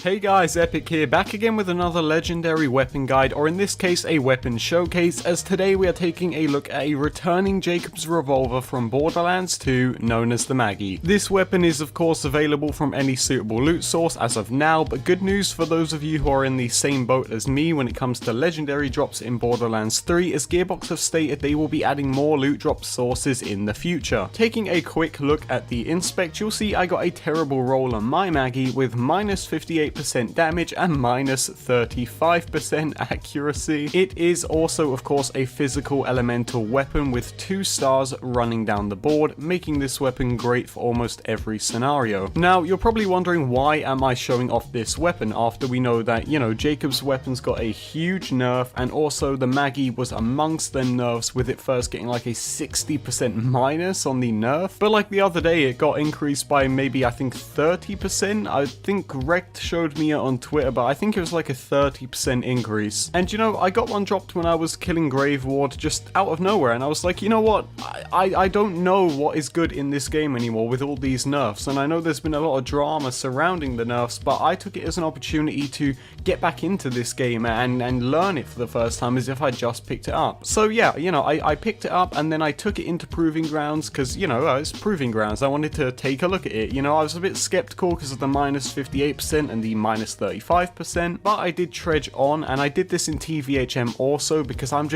Hey guys, Epic here, back again with another legendary weapon guide, or in this case a weapon showcase, as today we are taking a look at a returning Jacob's revolver from Borderlands 2, known as the Maggie. This weapon is of course available from any suitable loot source as of now, but good news for those of you who are in the same boat as me when it comes to legendary drops in Borderlands 3, as Gearbox have stated they will be adding more loot drop sources in the future. Taking a quick look at the inspect, you'll see I got a terrible roll on my Maggie with minus 58% damage and minus 35% accuracy. It is also of course a physical elemental weapon with 2 stars running down the board, making this weapon great for almost every scenario. Now you're probably wondering, why am I showing off this weapon after we know that, you know, Jacob's weapons got a huge nerf, and also the Maggie was amongst them nerfs, with it first getting like a 60% minus on the nerf, but like the other day it got increased by maybe I think 30%. I think Rect showed me on Twitter, but I think it was like a 30% increase. And you know, I got one dropped when I was killing Grave Ward just out of nowhere, and I was like, you know what, I don't know what is good in this game anymore with all these nerfs, and I know there's been a lot of drama surrounding the nerfs, but I took it as an opportunity to get back into this game and learn it for the first time as if I just picked it up. So yeah, you know, I picked it up and then I took it into Proving Grounds because, you know, it's Proving Grounds. I wanted to take a look at it. You know, I was a bit skeptical because of the minus 58% and the minus 35%, but I did trudge on, and I did this in TVHM also because I'm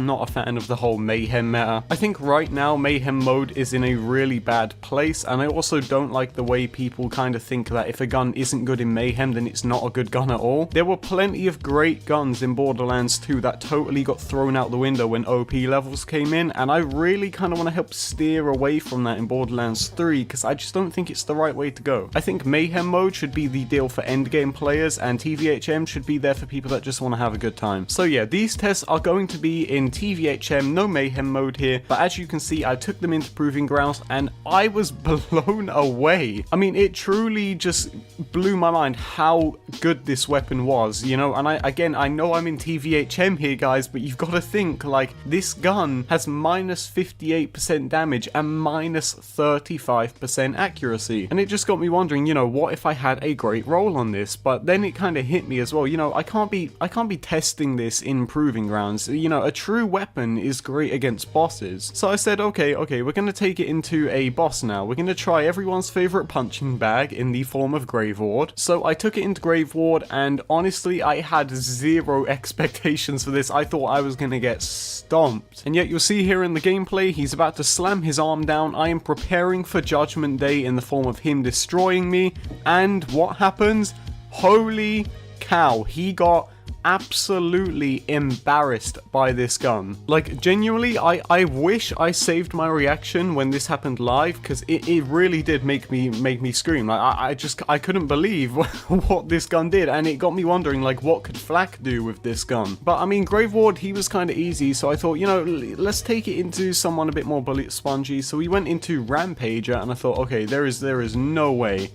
not a fan of the whole Mayhem meta. I think right now Mayhem mode is in a really bad place, and I also don't like the way people kind of think that if a gun isn't good in Mayhem then it's not a good gun at all. There were plenty of great guns in Borderlands 2 that totally got thrown out the window when OP levels came in, and I really kind of want to help steer away from that in Borderlands 3 because I just don't think it's the right way to go. I think Mayhem mode should be the deal for endgame players, and TVHM should be there for people that just want to have a good time. So yeah, these tests are going to be in TVHM, no Mayhem mode here, but as you can see I took them into Proving Grounds and I was blown away. I mean, it truly just blew my mind how good this weapon was, you know, and I know I'm in TVHM here guys, but you've got to think, like, this gun has minus 58% damage and minus 35% accuracy, and it just got me wondering, you know, what if I had a great roll on this? But then it kind of hit me as well, you know, I can't be testing this in Proving Grounds. You know, a true weapon is great against bosses. So I said, okay, we're going to take it into a boss now. We're going to try everyone's favorite punching bag in the form of Grave Ward. So I took it into Grave Ward, and honestly I had zero expectations for this. I thought I was going to get stomped, and yet you'll see here in the gameplay he's about to slam his arm down. I am preparing for Judgment Day in the form of him destroying me, and what happens? Holy cow, he got absolutely embarrassed by this gun. Like, genuinely, I wish I saved my reaction when this happened live, because it really did make me scream. Like, I couldn't believe what this gun did, and it got me wondering, like, what could Flak do with this gun? But I mean, Grave Ward, he was kind of easy, so I thought, you know, let's take it into someone a bit more bullet spongy. So we went into Rampager, and I thought, okay, there is no way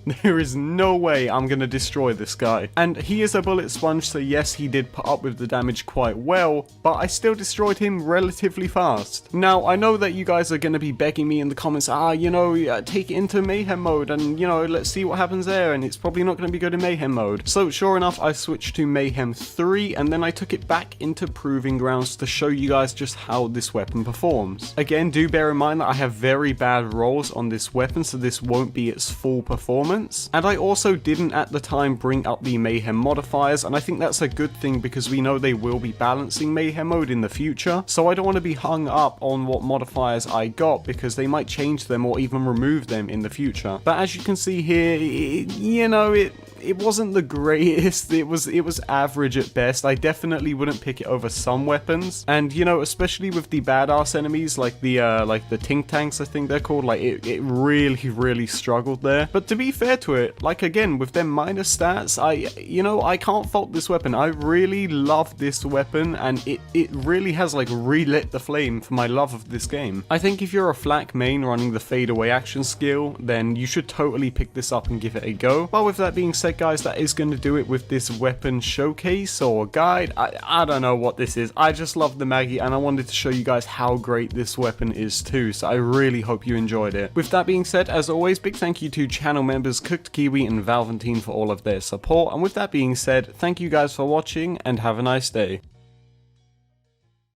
I'm gonna destroy this guy. And he is a bullet sponge, so yes, he did put up with the damage quite well, but I still destroyed him relatively fast. Now, I know that you guys are going to be begging me in the comments, you know, take it into Mayhem mode and, you know, let's see what happens there, and it's probably not going to be good in Mayhem mode. So sure enough, I switched to Mayhem 3, and then I took it back into Proving Grounds to show you guys just how this weapon performs. Again, do bear in mind that I have very bad rolls on this weapon, so this won't be its full performance. And I also didn't at the time bring up the Mayhem modifiers, and I think that's a good thing because we know they will be balancing Mayhem mode in the future, so I don't want to be hung up on what modifiers I got because they might change them or even remove them in the future. But as you can see here, you know, it wasn't the greatest. It was average at best. I definitely wouldn't pick it over some weapons, and you know, especially with the badass enemies like the Tink Tanks, I think they're called, like it really struggled there. But to be fair to it, like again with them minus stats, I can't fault this weapon. I really love this weapon, and it really has like relit the flame for my love of this game. I think if you're a Flak main running the fadeaway action skill, then you should totally pick this up and give it a go. But with that being said, said, guys, that is going to do it with this weapon showcase or guide. I don't know what this is. I just love the Maggie, and I wanted to show you guys how great this weapon is too, so I really hope you enjoyed it. With that being said, as always, big thank you to channel members CookedKiwi and Valventin for all of their support, and with that being said, thank you guys for watching, and have a nice day.